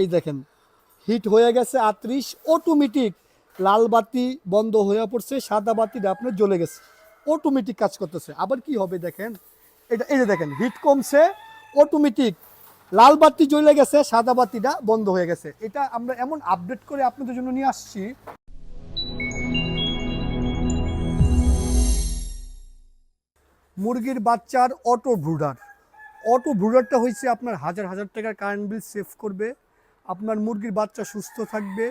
এই দেখেন হিট হয়ে গেছে 38, অটোমেটিক লাল বাতি বন্ধ হয়ে পড়ছে, সাদা বাতিটা আপনার জ্বলে গেছে, অটোমেটিক কাজ করতেছে। আবার কি হবে দেখেন, এটা এই যে দেখেন হিট কমছে, অটোমেটিক লাল বাতি জ্বলে গেছে, সাদা বাতিটা বন্ধ হয়ে গেছে। এটা আমরা এমন আপডেট করে আপনাদের জন্য নিয়ে আসছি। মুরগির বাচ্চার অটো ব্রুডার। অটো ব্রুডারটা হয়েছে আপনার হাজার হাজার টাকার কারেন্ট বিল সেভ করবে, আপনার মুরগির বাচ্চা সুস্থ থাকবে,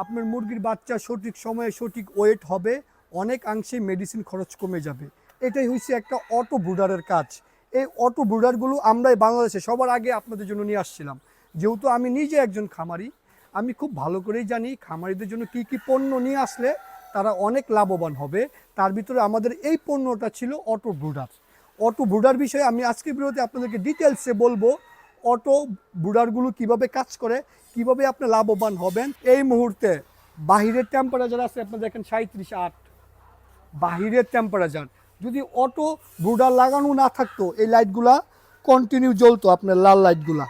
আপনার মুরগির বাচ্চা সঠিক সময়ে সঠিক ওয়েট হবে, অনেকাংশে মেডিসিন খরচ কমে যাবে। এটাই হচ্ছে একটা অটো ব্রুডারের কাজ। এই অটো ব্রুডারগুলো আমরাই বাংলাদেশে সবার আগে আপনাদের জন্য নিয়ে আসছিলাম। যেহেতু আমি নিজে একজন খামারি, আমি খুব ভালো করেই জানি খামারিদের জন্য কী কী পণ্য নিয়ে আসলে তারা অনেক লাভবান হবে। তার ভিতরে আমাদের এই পণ্যটা ছিল অটো ব্রুডার। অটো ব্রুডার বিষয়ে আমি আজকের ভিডিওতে আপনাদেরকে ডিটেলসে বলবো, অটো ব্রুডারগুলো কিভাবে কাজ করে, কিভাবে আপনি লাভবান হবেন। এই মুহূর্তে বাহিরের টেম্পারেচার আছে আপনার দেখেন 37.8, বাহিরের টেম্পারেচার। যদি অটো ব্রুডার লাগানো না থাকতো এই লাইটগুলা কন্টিনিউ জ্বলতো, আপনার লাল লাইটগুলা।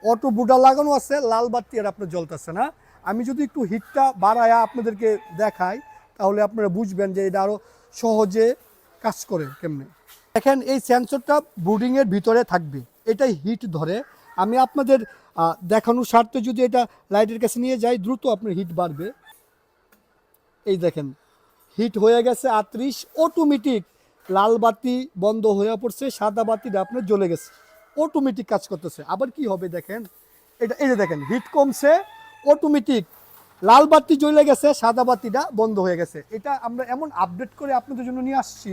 অটো ব্রুডার লাগানো আছে, লাল বাতি আর আপনার জ্বলতেছে না। আমি যদি একটু হিটটা বাড়ায়া আপনাদেরকে দেখাই তাহলে আপনারা বুঝবেন যে এটা আরও সহজে কাজ করে কেমনে। দেখেন এই সেন্সরটা ব্রুডিংয়ের ভিতরে থাকবে, এটাই হিট ধরে। আমি আপনাদের দেখানোর স্বার্থে যদি এটা লাইটের কাছে নিয়ে যাই, দ্রুত আপনার হিট বাড়বে। এই দেখেন হিট হয়ে গেছে 38, অটোমেটিক লাল বাতি বন্ধ হয়ে পড়ছে, সাদা বাতিটা আপনার জ্বলে গেছে, অটোমেটিক কাজ করতেছে। আবার কি হবে দেখেন, এটা এই যে দেখেন হিট কমছে, অটোমেটিক লাল বাতি জ্বলে গেছে, সাদা বাতিটা বন্ধ হয়ে গেছে। এটা আমরা এমন আপডেট করে আপনাদের জন্য নিয়ে আসছি।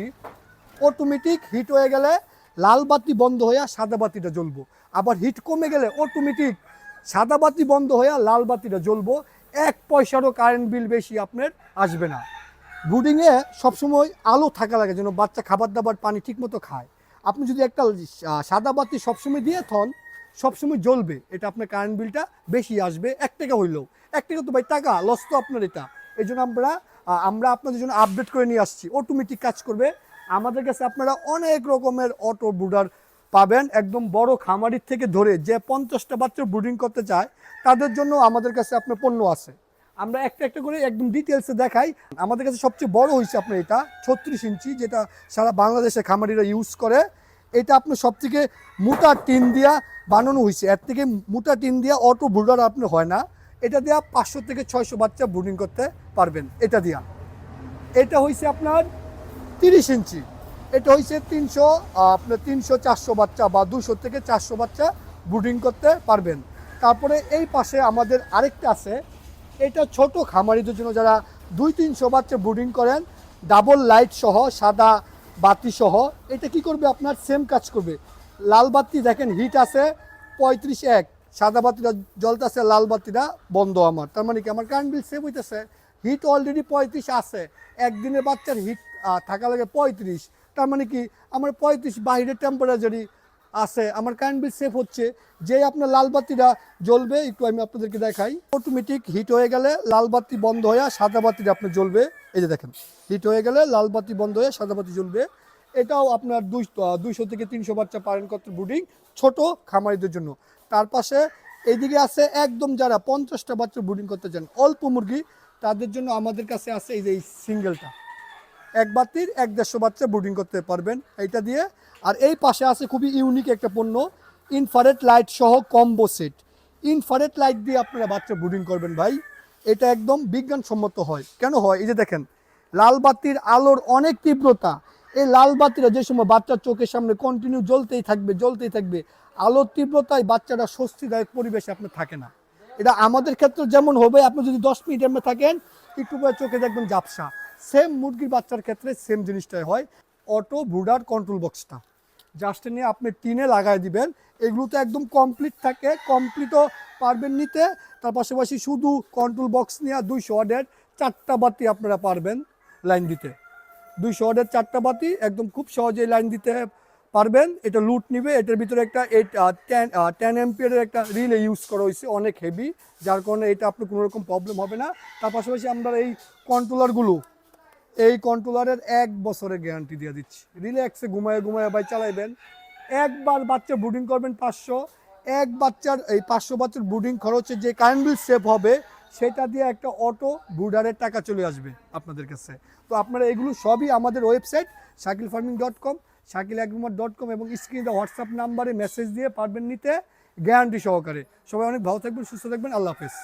অটোমেটিক হিট হয়ে গেলে লাল বাতি বন্ধ হয়ে সাদা বাতিটা জ্বলবো, আবার হিট কমে গেলে অটোমেটিক সাদা বাতি বন্ধ হয়ে লাল বাতিটা জ্বলবো। 1 পয়সারও কারেন্ট বিল বেশি আপনার আসবে না। ব্রুডিংয়ে সবসময় আলো থাকা লাগে যেন বাচ্চা খাবার দাবার পানি ঠিকমতো খায়। আপনি যদি একটা সাদা বাতি সবসময় দিয়ে থন, সবসময় জ্বলবে, এটা আপনার কারেন্ট বিলটা বেশি আসবে। 1 টাকা হইলেও, 1 টাকা তো ভাই টাকা লস তো আপনার। এটা এই জন্য আমরা আপনাদের জন্য আপডেট করে নিয়ে আসছি, অটোমেটিক কাজ করবে। আমাদের কাছে আপনারা অনেক রকমের অটো ব্রুডার পাবেন, একদম বড় খামারির থেকে ধরে যে 50টা বাচ্চা ব্রুডিং করতে চায় তাদের জন্য আমাদের কাছে আপনার পণ্য আছে। আমরা একটা একটা করে একদম ডিটেলসে দেখাই। আমাদের কাছে সবচেয়ে বড় হয়েছে আপনার এটা 36 ইঞ্চি, যেটা সারা বাংলাদেশে খামারিরা ইউজ করে। এটা আপনার সবথেকে মোটা টিন দিয়া বানানো হয়েছে, এর থেকে মোটা টিন দিয়া অটো ব্রুডার আপনার হয় না। এটা দিয়া 500 থেকে 600 বাচ্চা ব্রুডিং করতে পারবেন এটা দিয়া। এটা হয়েছে আপনার 30 ইঞ্চি, এটা হয়েছে 300, আপনার 300-400 বাচ্চা বা 200 থেকে 400 বাচ্চা ব্রুডিং করতে পারবেন। তারপরে এই পাশে আমাদের আরেকটা আছে, এটা ছোট খামারিদের জন্য যারা 200-300 বাচ্চা ব্রুডিং করেন, ডাবল লাইট সহ, সাদা বাতি সহ। এটা কি করবে আপনার সেম কাজ করবে। লাল বাতি দেখেন হিট আছে 35.1, সাদা বাতিটা জ্বলতেছে, লাল বাতিটা বন্ধ। আমার তার মানে কি আমার কারেন্ট বিল সেভ হইতেছে। হিট অলরেডি 35 আছে, একদিনের বাচ্চার হিট থাকা লাগে 35, তার মানে কি আমার 35 বাইরের টেম্পারেচারই আছে, আমার কারেন্ট বিল সেভ হচ্ছে। যে আপনার লাল বাতিটা জ্বলবে, একটু আমি আপনাদেরকে দেখাই। অটোমেটিক হিট হয়ে গেলে লাল বাতি বন্ধ হয়ে সাদা বাতিটা আপনার জ্বলবে। এই যে দেখেন হিট হয়ে গেলে লাল বাতি বন্ধ হয়ে সাদা বাতি জ্বলবে। এটাও আপনার 200 থেকে 300 বাচ্চা পারেন করতে ব্রুডিং, ছোট খামারিদের জন্য। তার পাশে এইদিকে আছে একদম যারা 50টা বাচ্চা ব্রুডিং করতে চান, অল্প মুরগি, তাদের জন্য আমাদের কাছে আছে এই যে এই সিঙ্গেলটা, 1 বাতির 1-150 বাচ্চা ব্রুডিং করতে পারবেন এইটা দিয়ে। আর এই পাশে আছে খুবই ইউনিক একটা পণ্য, ইনফ্রারেড লাইট সহ কম্বো সেট। ইনফ্রারেড লাইট দিয়ে আপনারা বাচ্চা ব্রুডিং করবেন ভাই, এটা একদম বিজ্ঞানসম্মত হয়। কেন হয়, এই যে দেখেন লাল বাতির আলোর অনেক তীব্রতা, এই লাল বাতিটা যে সময় বাচ্চার চোখের সামনে কন্টিনিউ জ্বলতেই থাকবে, আলোর তীব্রতায় বাচ্চাটা স্বস্তিদায়ক পরিবেশে আপনার থাকে না। এটা আমাদের ক্ষেত্রে যেমন হবে, আপনি যদি 10 মিনিট এমনি থাকেন একটু পরে চোখে দেখবেন ঝাপসা, সেম মুরগির বাচ্চার ক্ষেত্রে সেম জিনিসটাই হয়। অটো ব্রুডার কন্ট্রোল বক্সটা জাস্ট নিয়ে আপনি টিনে লাগাই দিবেন, এগুলো তো একদম কমপ্লিট থাকে, কমপ্লিটও পারবেন নিতে। তার পাশাপাশি শুধু কন্ট্রোল বক্স নিয়ে 200 ওয়াটের 4টা বাতি আপনারা পারবেন লাইন দিতে। 200 ওয়াটের 4টা বাতি একদম খুব সহজেই লাইন দিতে পারবেন। এটা লুট নিবে, এটার ভিতরে একটা 10 এম্পিয়ারের একটা রিলে ইউজ করা হয়েছে, অনেক হেভি, যার কারণে এটা আপনার কোনো রকম প্রবলেম হবে না। তার পাশাপাশি আমরা এই কন্ট্রোলারগুলো, এই কন্ট্রোলারের 1 বছরের গ্যারান্টি দিয়ে দিচ্ছি। রিল্যাক্সে ঘুমায় ভাই চালাইবেন। একবার বাচ্চা ব্রুডিং করবেন 500, এক বাচ্চার এই 500 বাচ্চার ব্রুডিং খরচে যে কারেন্ট বিল সেভ হবে সেটা দিয়ে একটা অটো ব্রুডারের টাকা চলে আসবে আপনাদের কাছে। তো আপনারা এগুলো সবই আমাদের ওয়েবসাইট shakilfarming.com, shakilagromart.com এবং স্ক্রিনে হোয়াটসঅ্যাপ নাম্বারে মেসেজ দিয়ে পারবেন নিতে গ্যারান্টি সহকারে। সবাই অনেক ভালো থাকবেন, সুস্থ থাকবেন, আল্লাহ হাফেজ।